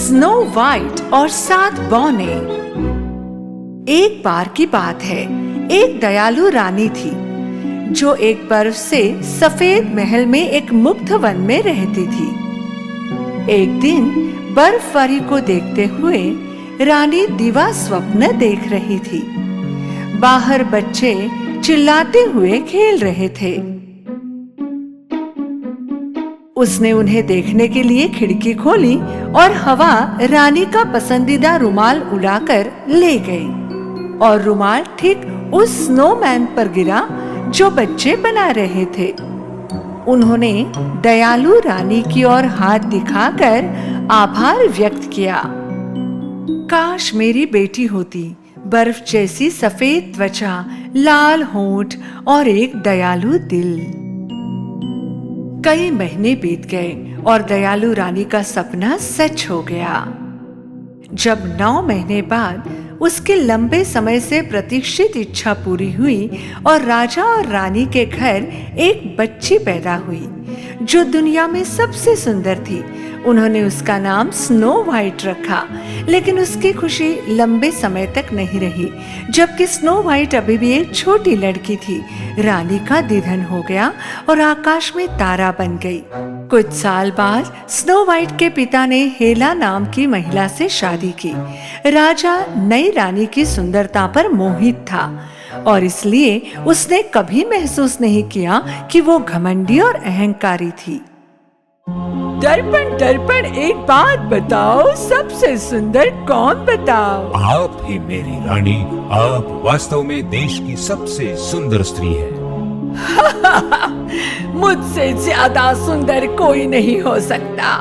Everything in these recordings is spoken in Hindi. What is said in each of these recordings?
स्नो वाइट और 7 बौने। एक बार की बात है, एक दयालु रानी थी जो एक बर्फ से सफेद महल में एक मुग्ध वन में रहती थी। एक दिन बर्फबारी को देखते हुए रानी दिवा स्वप्न देख रही थी। बाहर बच्चे चिल्लाते हुए खेल रहे थे। उसने उन्हें देखने के लिए खिड़की खोली और हवा रानी का पसंदीदा रुमाल उड़ाकर ले गई और रुमाल ठीक उस स्नोमैन पर गिरा जो बच्चे बना रहे थे। उन्होंने दयालु रानी की ओर हाथ दिखाकर आभार व्यक्त किया। काश मेरी बेटी होती, बर्फ जैसी सफेद त्वचा, लाल होंठ और एक दयालु दिल। कई महीने बीत गए और दयालु रानी का सपना सच हो गया। जब 9 महीने बाद उसके लंबे समय से प्रतीक्षित इच्छा पूरी हुई और राजा और रानी के घर एक बच्ची पैदा हुई जो दुनिया में सबसे सुंदर थी। उन्होंने उसका नाम स्नो वाइट रखा, लेकिन उसकी खुशी लंबे समय तक नहीं रही। जबकि स्नो वाइट अभी भी एक छोटी लड़की थी, रानी का निधन हो गया और आकाश में तारा बन गई। कुछ साल बाद स्नो वाइट के पिता ने हेला नाम की महिला से शादी की। राजा नई रानी की सुंदरता पर मोहित था और इसलिए उसने कभी महसूस नहीं किया कि वो घमंडी और अहंकारी थी। दर्पण दर्पण एक बात बताओ, सबसे सुंदर कौन बताओ? आप ही मेरी रानी, आप वास्तव में देश की सबसे सुंदर स्त्री है। मुझसे ज्यादा सुंदर कोई नहीं हो सकता।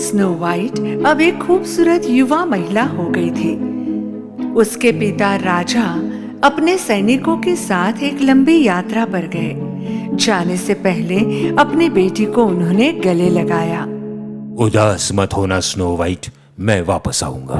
स्नो वाइट अब एक खूबसूरत युवा महिला हो गई थी। उसके पिता राजा अपने सैनिकों के साथ एक लंबी यात्रा पर गए। जाने से पहले अपनी बेटी को उन्होंने गले लगाया। उदास मत होना स्नो वाइट, मैं वापस आऊंगा।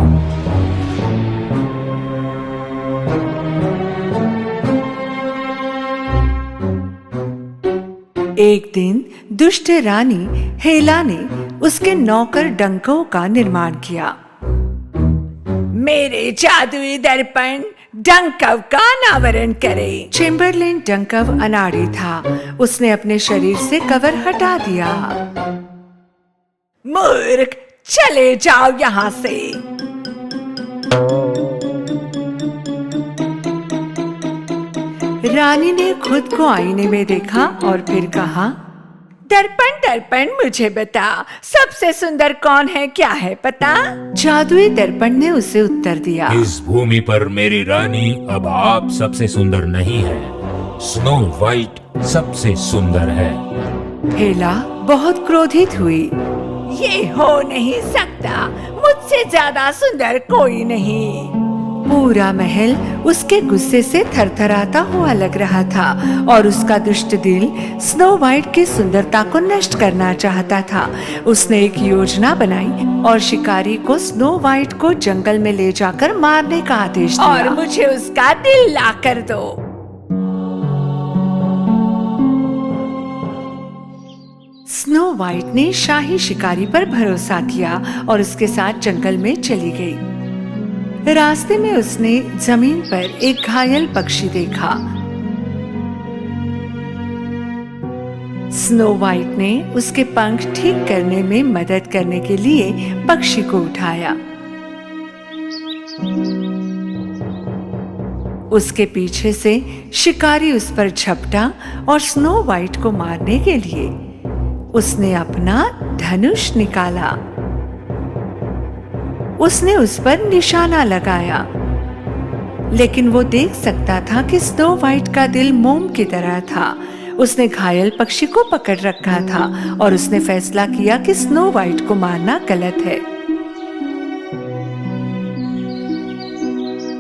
एक दिन दुष्ट रानी हेला ने उसके नौकर डंकव का निर्माण किया। मेरे जादुई दर्पण डंकव का अनावरण करे। चेम्बरलेन डंकव अनाड़ी था। उसने अपने शरीर से कवर हटा दिया। मूर्ख, चले जाओ यहाँ से। रानी ने खुद को आईने में देखा और फिर कहा, दर्पण दर्पण मुझे बता, सबसे सुंदर कौन है, क्या है पता? जादुई दर्पण ने उसे उत्तर दिया, इस भूमि पर मेरी रानी, अब आप सबसे सुंदर नहीं है, स्नो वाइट सबसे सुंदर है। हेला बहुत क्रोधित हुई। ये हो नहीं सकता, मुझसे ज्यादा सुंदर कोई नहीं। पूरा महल उसके गुस्से से थरथराता हुआ लग रहा था और उसका दुष्ट दिल स्नो वाइट की सुंदरता को नष्ट करना चाहता था। उसने एक योजना बनाई और शिकारी को स्नो वाइट को जंगल में ले जाकर मारने का आदेश दिया। और मुझे उसका दिल ला कर दो। स्नो वाइट ने शाही शिकारी पर भरोसा किया और उसके साथ जंगल में चली गई। रास्ते में उसने जमीन पर एक घायल पक्षी देखा। स्नो वाइट ने उसके पंख ठीक करने में मदद करने के लिए पक्षी को उठाया। उसके पीछे से शिकारी उस पर झपटा और स्नो वाइट को मारने के लिए उसने अपना धनुष निकाला। उसने उस पर निशाना लगाया, लेकिन वो देख सकता था कि स्नो वाइट का दिल मोम की तरह था। उसने घायल पक्षी को पकड़ रखा था और उसने फैसला किया कि स्नो वाइट को मारना गलत है।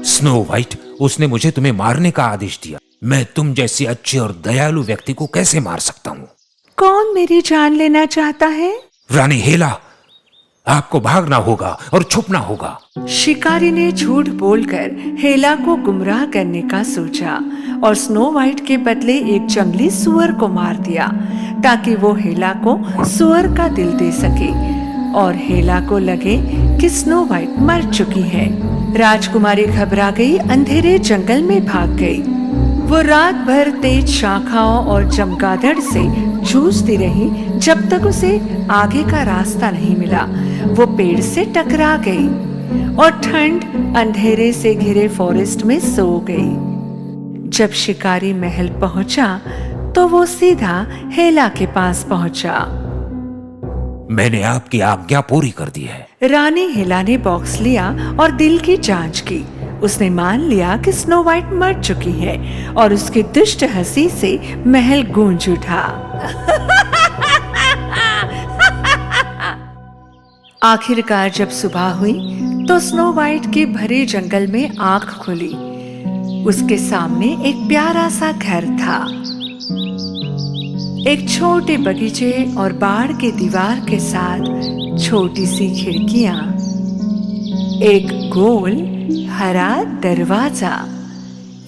स्नो वाइट, उसने मुझे तुम्हें मारने का आदेश दिया। मैं तुम जैसे अच्छे और दयालु व्यक्ति को कैसे मार सकता हूँ? कौन मेरी जान लेना चाहता है? रानी हेला, आपको भागना होगा और छुपना होगा। शिकारी ने झूठ बोलकर हेला को गुमराह करने का सोचा और स्नो वाइट के बदले एक जंगली सुअर को मार दिया ताकि वो हेला को सुअर का दिल दे सके और हेला को लगे कि स्नो वाइट मर चुकी है। राजकुमारी घबरा गई, अंधेरे जंगल में भाग गई। वो रात भर तेज शाखाओं और चमगादड़ से जूझती रही जब तक उसे आगे का रास्ता नहीं मिला। वो पेड़ से टकरा गई और ठंड अंधेरे से घिरे फॉरेस्ट में सो गई। जब शिकारी महल पहुंचा तो वो सीधा हेला के पास पहुंचा। मैंने आपकी आज्ञा पूरी कर दी है। रानी हेला ने बॉक्स लिया और दिल की जांच की। उसने मान लिया कि स्नो वाइट मर चुकी है और उसकी दुष्ट हंसी से महल गूंज उठा। आखिरकार जब सुबह हुई तो स्नो वाइट के भरे जंगल में आंख खुली। उसके सामने एक प्यारा सा घर था। एक छोटे बगीचे और बाड़ के दीवार के साथ छोटी सी खिड़कियां, एक गोल हरा दरवाजा,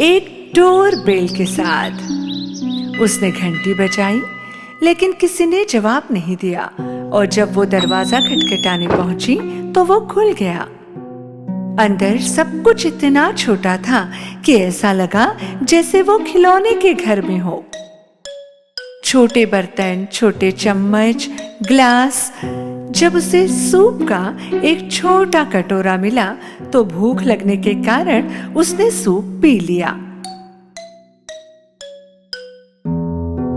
एक डोर बेल के साथ। उसने घंटी बजाई लेकिन किसी ने जवाब नहीं दिया और जब वो दरवाजा खटखटाने पहुंची तो वो खुल गया। अंदर सब कुछ इतना छोटा था कि ऐसा लगा जैसे वो खिलौने के घर में हो। छोटे बर्तन, छोटे चम्मच, ग्लास। जब उसे सूप का एक छोटा कटोरा मिला तो भूख लगने के कारण उसने सूप पी लिया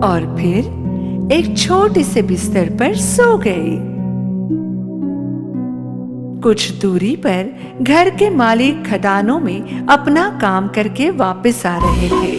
और फिर एक छोटे से बिस्तर पर सो गई। कुछ दूरी पर घर के मालिक खदानों में अपना काम करके वापस आ रहे थे।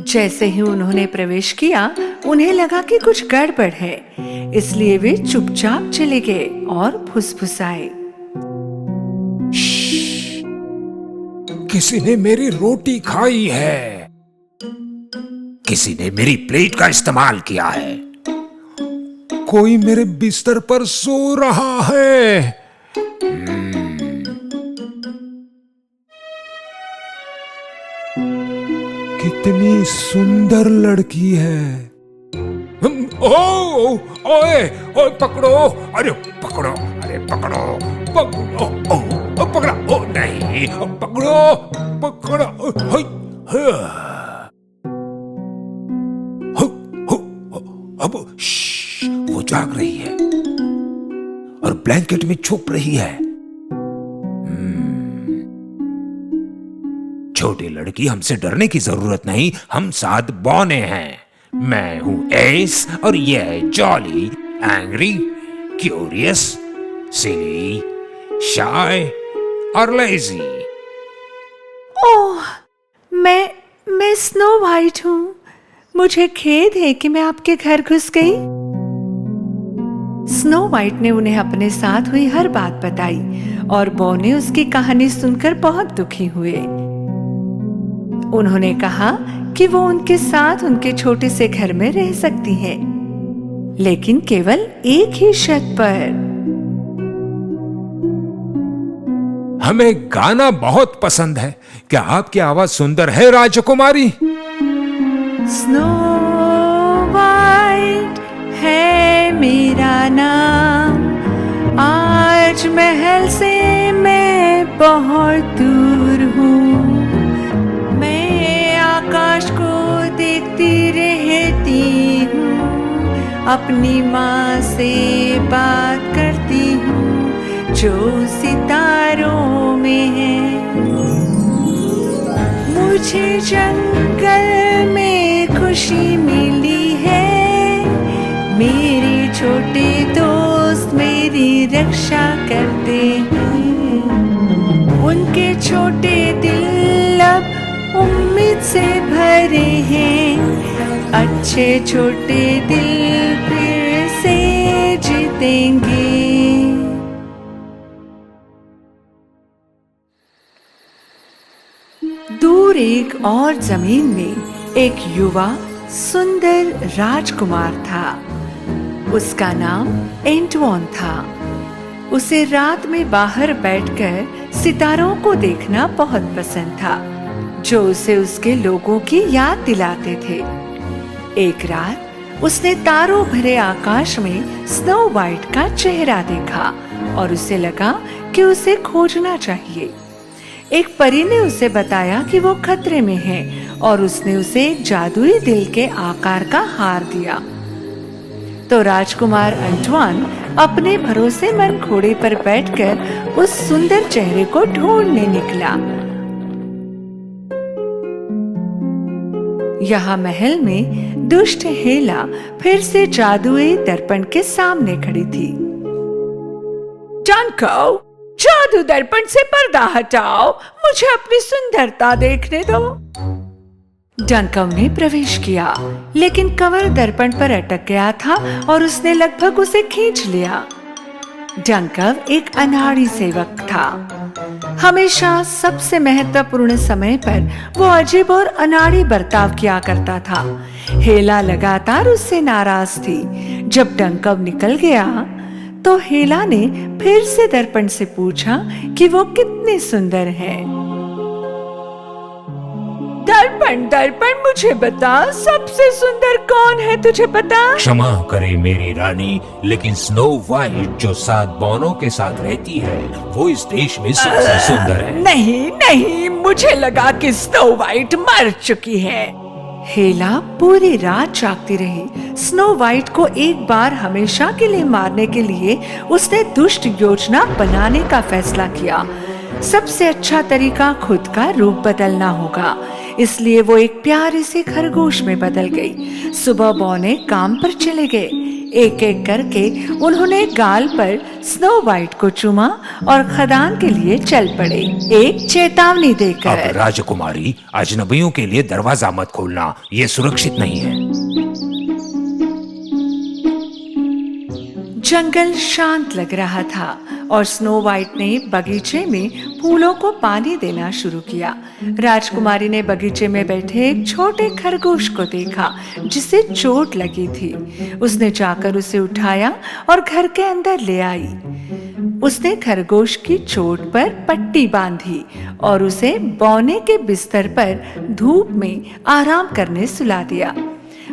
जैसे ही उन्होंने प्रवेश किया उन्हें लगा कि कुछ गड़बड़ है, इसलिए वे चुपचाप चले गए और फुसफुसाए। किसी ने मेरी रोटी खाई है। किसी ने मेरी प्लेट का इस्तेमाल किया है। कोई मेरे बिस्तर पर सो रहा है। कितनी सुंदर लड़की है। ओए पकड़ो, अरे पकड़ो, अरे पकड़ो, पकड़ा, ओ नहीं, पकड़ो, अब वो जाग रही है और ब्लैंकेट में छुप रही है। छोटी लड़की, हमसे डरने की जरूरत नहीं, हम 7 बौने हैं। मैं हूं एस और ये है जॉली, एंग्री, क्यूरियस, सिली, शाय और लेजी। ओह, मैं स्नो वाइट हूँ। मुझे खेद है कि मैं आपके घर घुस गई। स्नो वाइट ने उन्हें अपने साथ हुई हर बात बताई और बौने उसकी कहानी सुनकर बहुत दुखी हुए। उन्होंने कहा कि वो उनके साथ उनके छोटे से घर में रह सकती है, लेकिन केवल एक ही छत पर। हमें गाना बहुत पसंद है। क्या आपकी आवाज सुंदर है राजकुमारी? स्नो वाइट है मेरा नाम। आज महल से मैं बहुत दूर हूँ। मैं आकाश को देखती रहती हूँ, अपनी माँ से बात करती हूँ जो सितारों में है। मुझे जंगल में खुशी मिली है। मेरे छोटे दोस्त मेरी रक्षा करते हैं। उनके छोटे दिल अब उम्मीद से भरे हैं। अच्छे छोटे दिल फिर से जीतेंगे। दूर एक और जमीन में एक युवा सुंदर राजकुमार था। उसका नाम एंटवान था। उसे रात में बाहर बैठकर सितारों को देखना बहुत पसंद था, जो उसे उसके लोगों की याद दिलाते थे। एक रात उसने तारों भरे आकाश में स्नो वाइट का चेहरा देखा और उसे लगा कि उसे खोजना चाहिए। एक परी ने उसे बताया कि वो खतरे में है और उसने उसे एक जादुई दिल के आकार का हार दिया। तो राजकुमार एंटवान अपने भरोसेमंद घोड़े पर बैठकर उस सुंदर चेहरे को ढूंढने निकला। यहाँ महल में दुष्ट हेला फिर से जादुई दर्पण के सामने खड़ी थी। डंको, जादू दर्पण से पर्दा हटाओ, मुझे अपनी सुंदरता देखने दो। डंकव ने प्रवेश किया, लेकिन कवर दर्पण पर अटक गया था और उसने लगभग उसे खींच लिया। डंकव एक अनाड़ी सेवक था। हमेशा सबसे महत्वपूर्ण समय पर वो अजीब और अनाड़ी बर्ताव किया करता था। हेला लगातार उससे नाराज थी। जब डंकव निकल गया तो हेला ने फिर से दर्पण से पूछा कि वो कितनी सुंदर है। दर्पण दर्पण, मुझे बता, सबसे सुंदर कौन है, तुझे पता? क्षमा करे मेरी रानी, लेकिन स्नो वाइट जो 7 बौनों के साथ रहती है वो इस देश में सबसे सुंदर है। नहीं नहीं, मुझे लगा कि स्नो वाइट मर चुकी है। हेला पूरी रात जागती रही। स्नो वाइट को एक बार हमेशा के लिए मारने के लिए उसने दुष्ट योजना बनाने का फैसला किया। सबसे अच्छा तरीका खुद का रूप बदलना होगा, इसलिए वो एक प्यारे से खरगोश में बदल गई। सुबह बौने काम पर चले गए। एक एक करके उन्होंने गाल पर स्नो वाइट को चूमा और खदान के लिए चल पड़े, एक चेतावनी देकर। अब राजकुमारी, अजनबियों के लिए दरवाजा मत खोलना, ये सुरक्षित नहीं है। जंगल शांत लग रहा था और स्नो वाइट ने बगीचे में फूलों को पानी देना शुरू किया। राजकुमारी ने बगीचे में बैठे एक छोटे खरगोश को देखा जिसे चोट लगी थी। उसने जाकर उसे उठाया और घर के अंदर ले आई। उसने खरगोश की चोट पर पट्टी बांधी और उसे बौने के बिस्तर पर धूप में आराम करने सुला दिया।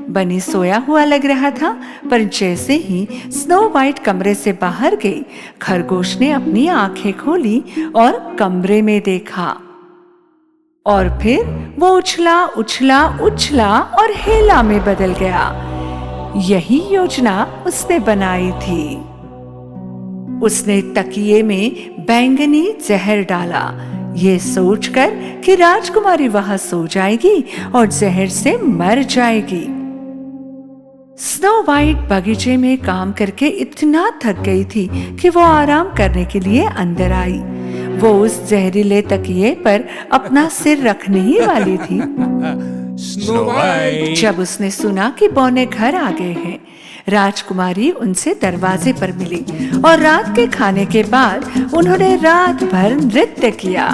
बनी सोया हुआ लग रहा था, पर जैसे ही स्नो वाइट कमरे से बाहर गई, खरगोश ने अपनी आंखें खोली और कमरे में देखा। और फिर वो उछला उछला उछला और हेला में बदल गया। यही योजना उसने बनाई थी। उसने तकिए में बैंगनी जहर डाला, ये सोचकर कि राजकुमारी वहां सो जाएगी और जहर से मर जाएगी। स्नो वाइट बगीचे में काम करके इतना थक गई थी कि वो आराम करने के लिए अंदर आई। वो उस जहरीले तकिए पर अपना सिर रखने ही वाली थी स्नो वाइट, जब उसने सुना कि बौने घर आ गए हैं। राजकुमारी उनसे दरवाजे पर मिली और रात के खाने के बाद उन्होंने रात भर नृत्य किया।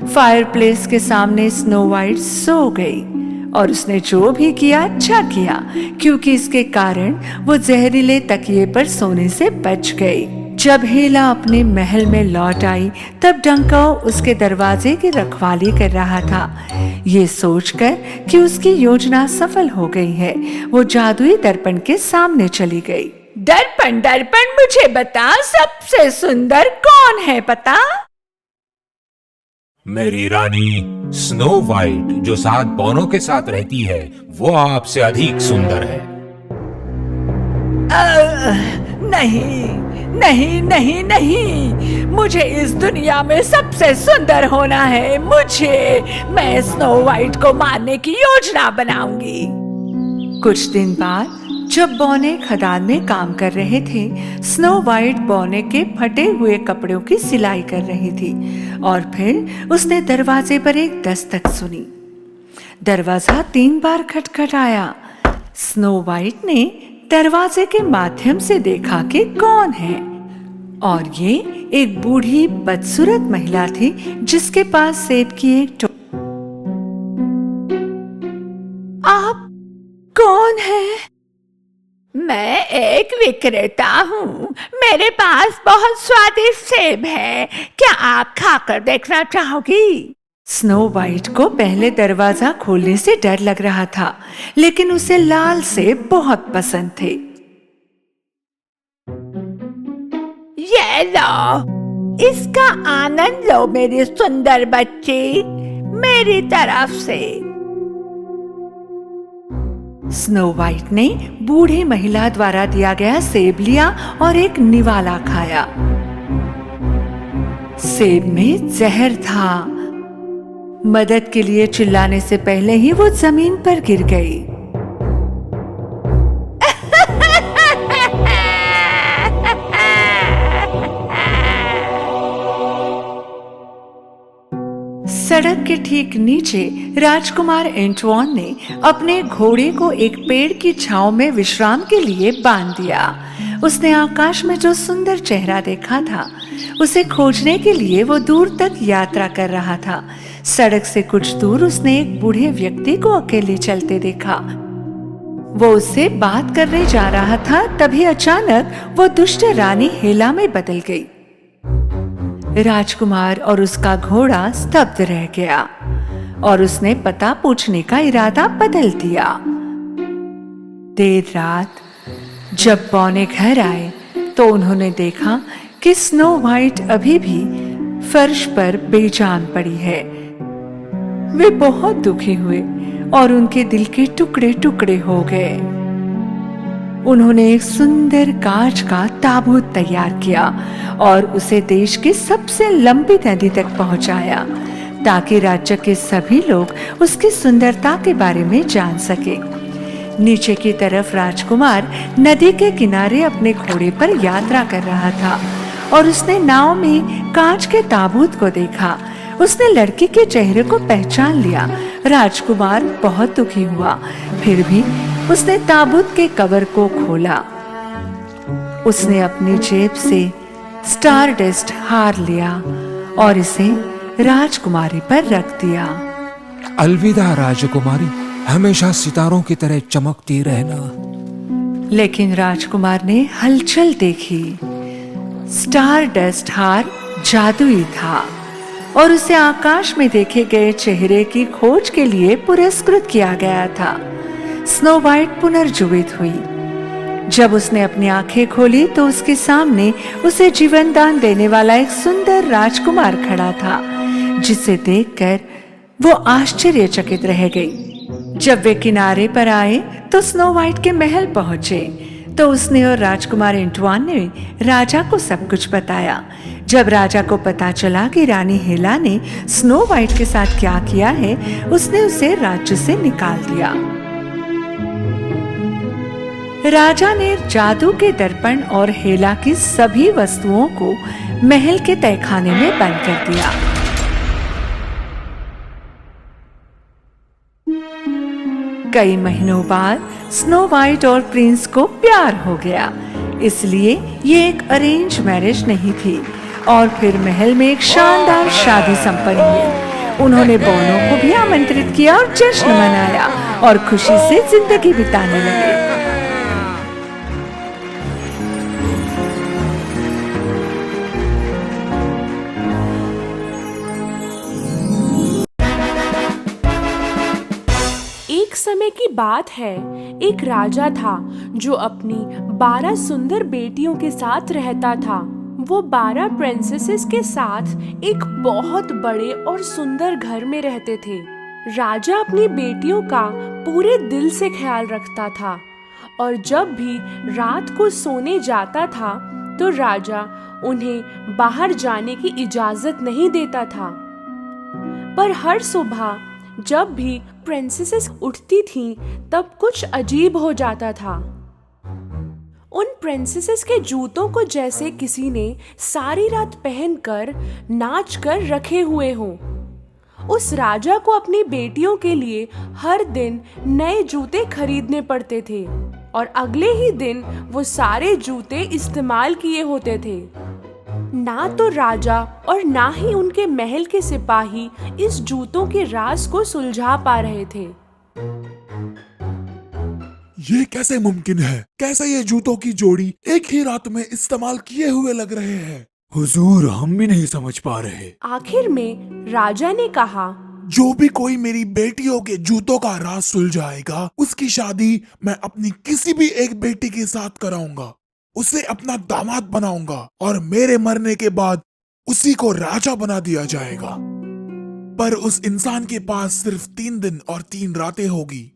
फायरप्लेस के सामने स्नो वाइट सो गई और उसने जो भी किया अच्छा किया, क्योंकि इसके कारण वो जहरीले तकिए पर सोने से बच गई। जब हेला अपने महल में लौट आई, तब डंको उसके दरवाजे की रखवाली कर रहा था। ये सोचकर कि उसकी योजना सफल हो गई है, वो जादुई दर्पण के सामने चली गई। दर्पण दर्पण, मुझे बता, सबसे सुंदर कौन है, पता? मेरी रानी, स्नो वाइट जो 7 बौनों के साथ रहती है वो आपसे अधिक सुंदर है। नहीं नहीं नहीं नहीं, मुझे इस दुनिया में सबसे सुंदर होना है। मैं स्नो वाइट को मारने की योजना बनाऊंगी। कुछ दिन बाद जब बौने खदान में काम कर रहे थे, स्नो वाइट बौने के फटे हुए कपड़ों की सिलाई कर रही थी और फिर उसने दरवाजे पर एक दस्तक सुनी। दरवाजा 3 बार खटखटाया। स्नो वाइट ने दरवाजे के माध्यम से देखा कि कौन है, और ये एक बूढ़ी बदसूरत महिला थी जिसके पास सेब की एक एक विक्रेता हूँ। मेरे पास बहुत स्वादिष्ट सेब है, क्या आप खाकर देखना चाहोगी? स्नो वाइट को पहले दरवाजा खोलने से डर लग रहा था, लेकिन उसे लाल सेब बहुत पसंद थे। ये लो, इसका आनंद लो मेरी सुंदर बच्ची, मेरी तरफ से। स्नो वाइट ने बूढ़ी महिला द्वारा दिया गया सेब लिया और एक निवाला खाया। सेब में जहर था। मदद के लिए चिल्लाने से पहले ही वो जमीन पर गिर गई। सड़क के ठीक नीचे राजकुमार एंटवान ने अपने घोड़े को एक पेड़ की छांव में विश्राम के लिए बांध दिया। उसने आकाश में जो सुंदर चेहरा देखा था, उसे खोजने के लिए वो दूर तक यात्रा कर रहा था। सड़क से कुछ दूर उसने एक बूढ़े व्यक्ति को अकेले चलते देखा। वो उससे बात करने जा रहा था, तभी अचानक वो दुष्ट रानी हेला में बदल गई। राजकुमार और उसका घोड़ा स्तब्ध रह गया और उसने पता पूछने का इरादा बदल दिया। देर रात जब बौने घर आए तो उन्होंने देखा कि स्नो वाइट अभी भी फर्श पर बेजान पड़ी है। वे बहुत दुखी हुए और उनके दिल के टुकड़े टुकड़े हो गए। उन्होंने एक सुंदर कांच का ताबूत तैयार किया और उसे देश की सबसे लंबी नदी तक पहुंचाया, ताकि राज्य के सभी लोग उसकी सुंदरता के बारे में जान सके। नीचे की तरफ राजकुमार नदी के किनारे अपने घोड़े पर यात्रा कर रहा था और उसने नाव में कांच के ताबूत को देखा। उसने लड़की के चेहरे को पहचान लिया। राजकुमार बहुत दुखी हुआ, फिर भी उसने ताबूत के कवर को खोला। उसने अपनी जेब से स्टारडस्ट हार लिया और इसे राजकुमारी पर रख दिया। अलविदा राजकुमारी, हमेशा सितारों की तरह चमकती रहना। लेकिन राजकुमार ने हलचल देखी। स्टारडस्ट हार जादुई था और उसे आकाश में देखे गए चेहरे की खोज के लिए पुरस्कृत किया गया था। स्नो वाइट पुनर्जीवित हुई। जब उसने अपनी आंखें खोली तो उसके सामने उसे जीवन दान देने वाला एक सुंदर राजकुमार खड़ा था, जिसे देखकर वो आश्चर्यचकित रह गई। जब वे किनारे पर आए तो स्नो वाइट के महल पहुंचे तो उसने और राजकुमार एंटवान ने राजा को सब कुछ बताया। जब राजा को पता चला कि रानी हेला ने स्नो वाइट के साथ क्या किया है, उसने उसे राज्य से निकाल दिया। राजा ने जादू के दर्पण और हेला की सभी वस्तुओं को महल के तहखाने में बंद कर दिया। कई महीनों बाद स्नो वाइट और प्रिंस को प्यार हो गया, इसलिए ये एक अरेंज मैरिज नहीं थी और फिर महल में एक शानदार शादी संपन्न हुई। उन्होंने बौनों को भी आमंत्रित किया और जश्न मनाया और खुशी से जिंदगी बिताने लगे। एक समय की बात है, एक राजा था जो अपनी 12 सुंदर बेटियों के साथ रहता था। वो 12 प्रिंसेसेस के साथ एक बहुत बड़े और सुंदर घर में रहते थे। राजा अपनी बेटियों का पूरे दिल से ख्याल रखता था और जब भी रात को सोने जाता था तो राजा उन्हें बाहर जाने की इजाजत नहीं देता था। पर हर सुबह जब भी प्रिंसेसेस उठती थीं, तब कुछ अजीब हो जाता था। उन प्रिंसेसेस के जूतों को जैसे किसी ने सारी रात पहनकर नाच कर रखे हुए हों। उस राजा को अपनी बेटियों के लिए हर दिन नए जूते खरीदने पड़ते थे और अगले ही दिन वो सारे जूते इस्तेमाल किए होते थे। ना तो राजा और ना ही उनके महल के सिपाही इस जूतों के राज को सुलझा पा रहे थे। ये कैसे मुमकिन है? कैसे ये जूतों की जोड़ी एक ही रात में इस्तेमाल किए हुए लग रहे हैं? हुजूर, हम भी नहीं समझ पा रहे। आखिर में राजा ने कहा, जो भी कोई मेरी बेटियों के जूतों का राज सुलझाएगा, उसकी शादी मैं अपनी किसी भी एक बेटी के साथ कराऊंगा, उसे अपना दामाद बनाऊंगा और मेरे मरने के बाद उसी को राजा बना दिया जाएगा। पर उस इंसान के पास सिर्फ 3 दिन और 3 रातें होगी,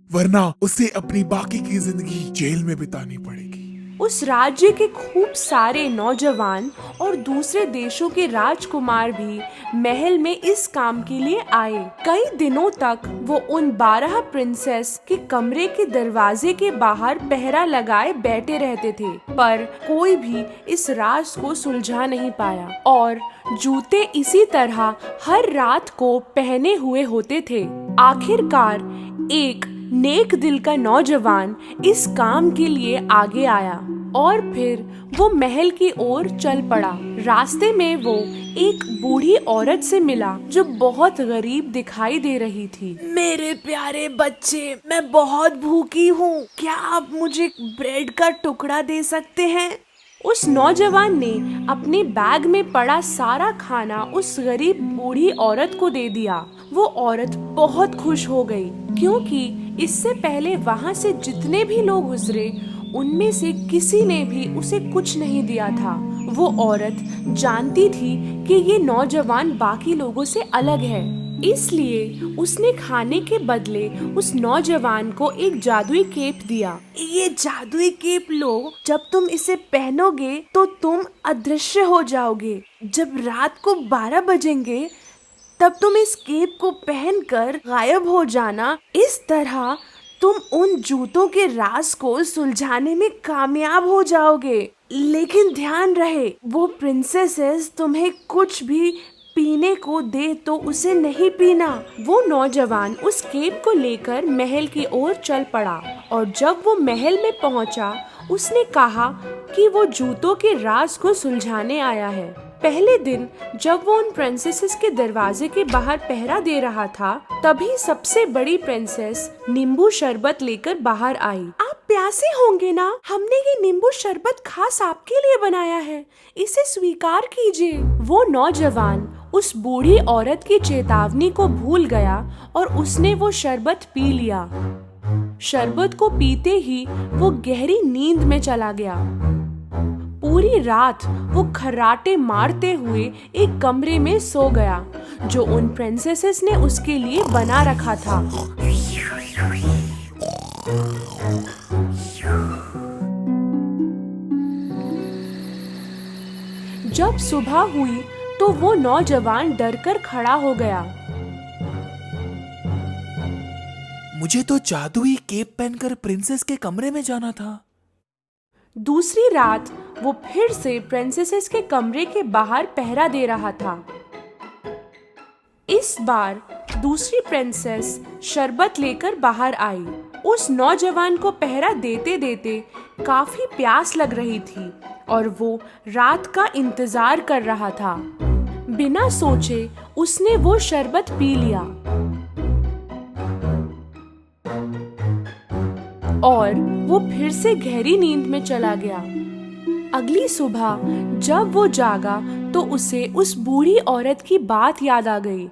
वरना उसे अपनी बाकी की जिंदगी जेल में बितानी पड़ेगी। उस राज्य के खूब सारे नौजवान और दूसरे देशों के राजकुमार भी महल में इस काम के लिए आए। कई दिनों तक वो उन 12 प्रिंसेस के कमरे के दरवाजे के बाहर पहरा लगाए बैठे रहते थे, पर कोई भी इस राज को सुलझा नहीं पाया और जूते इसी तरह हर रात को पहने हुए होते थे। आखिरकार एक नेक दिल का नौजवान इस काम के लिए आगे आया और फिर वो महल की ओर चल पड़ा। रास्ते में वो एक बूढ़ी औरत से मिला जो बहुत गरीब दिखाई दे रही थी। मेरे प्यारे बच्चे, मैं बहुत भूखी हूँ, क्या आप मुझे ब्रेड का टुकड़ा दे सकते हैं? उस नौजवान ने अपने बैग में पड़ा सारा खाना उस गरीब बूढ़ी औरत को दे दिया। वो औरत बहुत खुश हो गई क्योंकि इससे पहले वहाँ से जितने भी लोग गुजरे उनमें से किसी ने भी उसे कुछ नहीं दिया था। वो औरत जानती थी कि ये नौजवान बाकी लोगों से अलग है, इसलिए उसने खाने के बदले उस नौजवान को एक जादुई केप दिया। ये जादुई केप लो, जब तुम इसे पहनोगे तो तुम अदृश्य हो जाओगे। जब रात को 12 बजेंगे तब तुम इस केप को पहनकर गायब हो जाना। इस तरह तुम उन जूतों के राज को सुलझाने में कामयाब हो जाओगे। लेकिन ध्यान रहे, वो प्रिंसेसेस तुम्हें कुछ भी पीने को दे तो उसे नहीं पीना। वो नौजवान उस केप को लेकर महल की ओर चल पड़ा और जब वो महल में पहुंचा, उसने कहा कि वो जूतों के राज को सुलझाने आया है। पहले दिन जब वो उन प्रिंसेसेस के दरवाजे के बाहर पहरा दे रहा था, तभी सबसे बड़ी प्रिंसेस नींबू शरबत लेकर बाहर आई। आप प्यासे होंगे ना? हमने ये नींबू शरबत खास आपके लिए बनाया है, इसे स्वीकार कीजिए। वो नौजवान उस बूढ़ी औरत की चेतावनी को भूल गया और उसने वो शरबत पी लिया। शरबत को पीते ही वो गहरी नींद में चला गया। पूरी रात वो खर्राटे मारते हुए एक कमरे में सो गया जो उन प्रिंसेसेस ने उसके लिए बना रखा था। जब सुबह हुई तो वो नौजवान डरकर खड़ा हो गया। मुझे तो जादुई केप पहनकर प्रिंसेस के कमरे में जाना था। दूसरी रात वो फिर से प्रिंसेसेस के कमरे के बाहर पहरा दे रहा था। इस बार दूसरी प्रिंसेस शरबत लेकर बाहर आई। उस नौजवान को पहरा देते देते काफी प्यास लग रही थी और वो रात का इंतजार कर रहा था। बिना सोचे उसने वो शरबत पी लिया और वो फिर से गहरी नींद में चला गया। अगली सुबह जब वो जागा तो उसे उस बूढ़ी औरत की बात याद आ गई।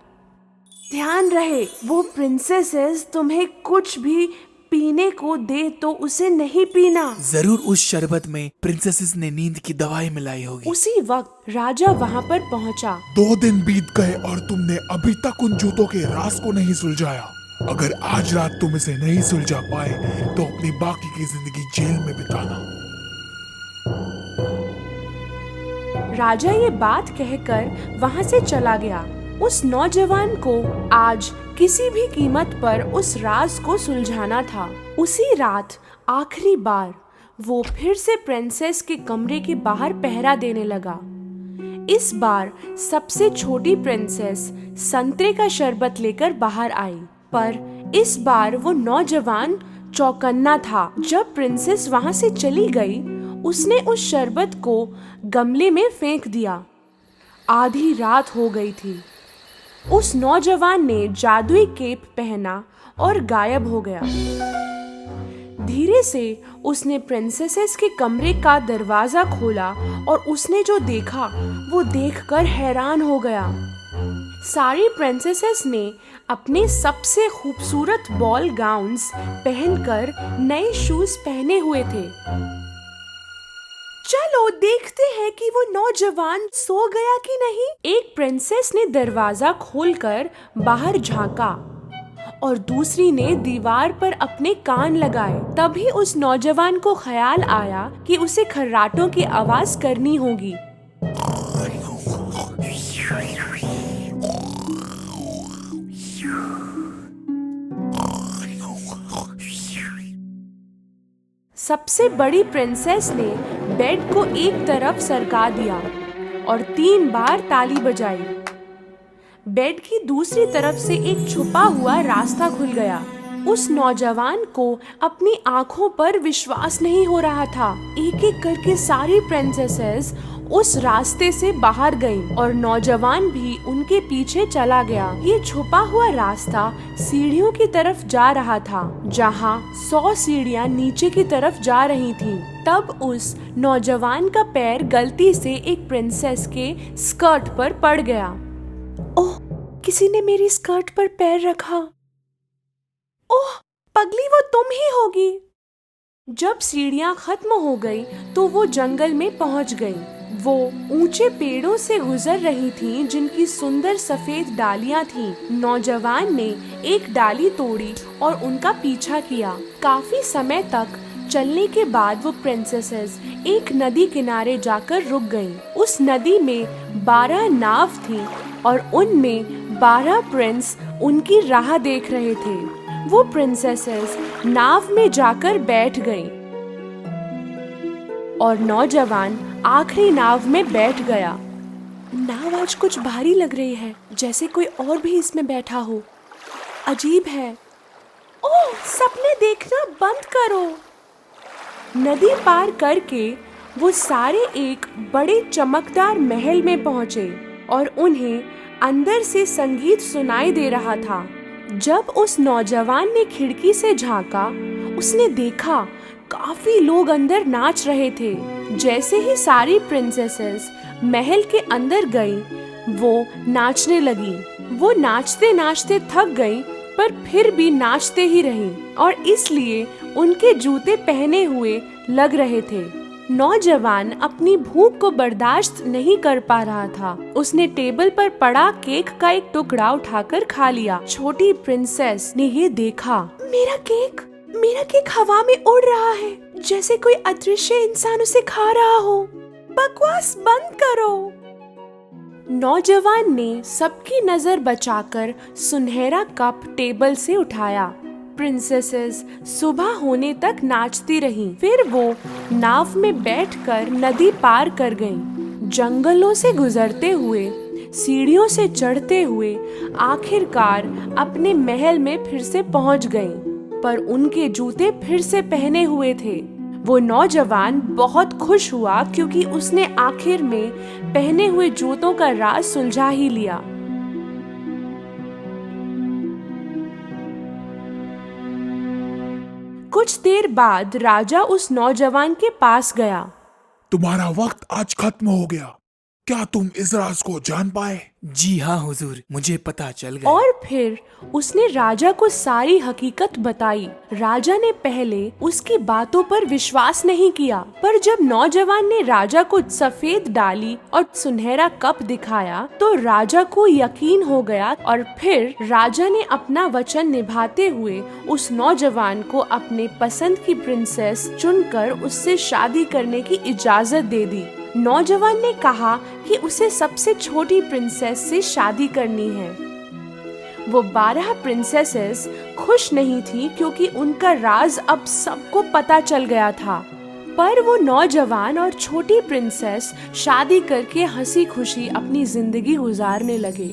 ध्यान रहे, वो प्रिंसेसेस तुम्हें कुछ भी पीने को दे तो उसे नहीं पीना। जरूर उस शरबत में प्रिंसेसेस ने नींद की दवाई मिलाई होगी। उसी वक्त राजा वहाँ पर पहुँचा। 2 दिन बीत गए और तुमने अभी तक उन जूतों के राज को नहीं सुलझाया। अगर आज रात तुम इसे नहीं सुलझा पाए तो अपनी बाकी की जिंदगी जेल में बिताना। राजा ये बात कहकर वहाँ से चला गया। उस नौजवान को आज किसी भी कीमत पर उस राज को सुलझाना था। उसी रात आखिरी बार वो फिर से प्रिंसेस के कमरे के बाहर पहरा देने लगा। इस बार सबसे छोटी प्रिंसेस संतरे का शरबत लेकर बाहर आई, पर इस बार वो नौजवान चौकन्ना था। जब प्रिंसेस वहाँ से चली गई, उसने उस शरबत को गमले में फेंक दिया। आधी रात हो गई थी। उस नौजवान ने जादुई केप पहना और गायब हो गया। धीरे से उसने प्रिंसेसेस के कमरे का दरवाजा खोला और उसने जो देखा वो देखकर हैरान हो गया। सारी प्रिंसेसेस ने अपने सबसे खूबसूरत बॉल गाउन्स पहनकर नए शूज पहने हुए थे। चलो देखते हैं कि वो नौजवान सो गया कि नहीं। एक प्रिंसेस ने दरवाजा खोलकर बाहर झांका और दूसरी ने दीवार पर अपने कान लगाए। तभी उस नौजवान को ख्याल आया कि उसे खर्राटों की आवाज करनी होगी। सबसे बड़ी प्रिंसेस ने बेड को एक तरफ सरका दिया और 3 बार ताली बजाई। बेड की दूसरी तरफ से एक छुपा हुआ रास्ता खुल गया। उस नौजवान को अपनी आंखों पर विश्वास नहीं हो रहा था। एक एक करके सारी प्रिंसेसेस उस रास्ते से बाहर गईं और नौजवान भी उनके पीछे चला गया। ये छुपा हुआ रास्ता सीढ़ियों की तरफ जा रहा था, जहाँ 100 सीढ़ियाँ नीचे की तरफ जा रही थीं। तब उस नौजवान का पैर गलती से एक प्रिंसेस के स्कर्ट पर पड़ गया। ओह, किसी ने मेरी स्कर्ट पर पैर रखा। ओह, पगली, वो तुम ही होगी। जब सीढ़ियाँ खत्म हो गई तो वो जंगल में पहुंच गई। वो ऊंचे पेड़ों से गुजर रही थीं, जिनकी सुंदर सफेद डालियां थीं। नौजवान ने एक डाली तोड़ी और उनका पीछा किया। काफी समय तक चलने के बाद वो प्रिंसेसेस एक नदी किनारे जाकर रुक गईं। उस नदी में 12 नाव थीं और उनमें 12 प्रिंस उनकी राह देख रहे थे। वो प्रिंसेसेस नाव में जाकर बैठ गईं और नौजवान आखिरी नाव में बैठ गया। नाव आज कुछ भारी लग रही है, जैसे कोई और भी इसमें बैठा हो। अजीब है। ओह, सपने देखना बंद करो। नदी पार करके वो सारे एक बड़े चमकदार महल में पहुंचे और उन्हें अंदर से संगीत सुनाई दे रहा था। जब उस नौजवान ने खिड़की से झांका, उसने देखा काफी लोग अंदर नाच रहे थे। जैसे ही सारी प्रिंसेसेस महल के अंदर गईं, वो नाचने लगी। वो नाचते नाचते थक गईं, पर फिर भी नाचते ही रहीं और इसलिए उनके जूते पहने हुए लग रहे थे। नौजवान अपनी भूख को बर्दाश्त नहीं कर पा रहा था। उसने टेबल पर पड़ा केक का एक टुकड़ा उठाकर खा लिया। छोटी प्रिंसेस ने ये देखा, मेरा केक हवा में उड़ रहा है, जैसे कोई अदृश्य इंसान उसे खा रहा हो। बकवास बंद करो। नौजवान ने सबकी नजर बचाकर सुनहरा कप टेबल से उठाया। प्रिंसेसेस सुबह होने तक नाचती रहीं। फिर वो नाव में बैठकर नदी पार कर गईं। जंगलों से गुजरते हुए, सीढ़ियों से चढ़ते हुए आखिरकार अपने महल में फिर से पहुंच गईं, पर उनके जूते फिर से पहने हुए थे। वो नौजवान बहुत खुश हुआ क्योंकि उसने आखिर में पहने हुए जूतों का राज सुलझा ही लिया। कुछ देर बाद राजा उस नौजवान के पास गया। तुम्हारा वक्त आज खत्म हो गया। क्या तुम इस राज को जान पाए? जी हाँ हुजूर, मुझे पता चल गया। और फिर उसने राजा को सारी हकीकत बताई। राजा ने पहले उसकी बातों पर विश्वास नहीं किया, पर जब नौजवान ने राजा को सफेद डाली और सुनहरा कप दिखाया तो राजा को यकीन हो गया और फिर राजा ने अपना वचन निभाते हुए उस नौजवान को अपने पसंद की प्रिंसेस चुनकर उससे शादी करने की इजाजत दे दी। नौजवान ने कहा कि उसे सबसे छोटी प्रिंसेस से शादी करनी है। वो 12 प्रिंसेसेस खुश नहीं थी क्योंकि उनका राज अब सबको पता चल गया था, पर वो नौजवान और छोटी प्रिंसेस शादी करके हंसी खुशी अपनी जिंदगी गुजारने लगे।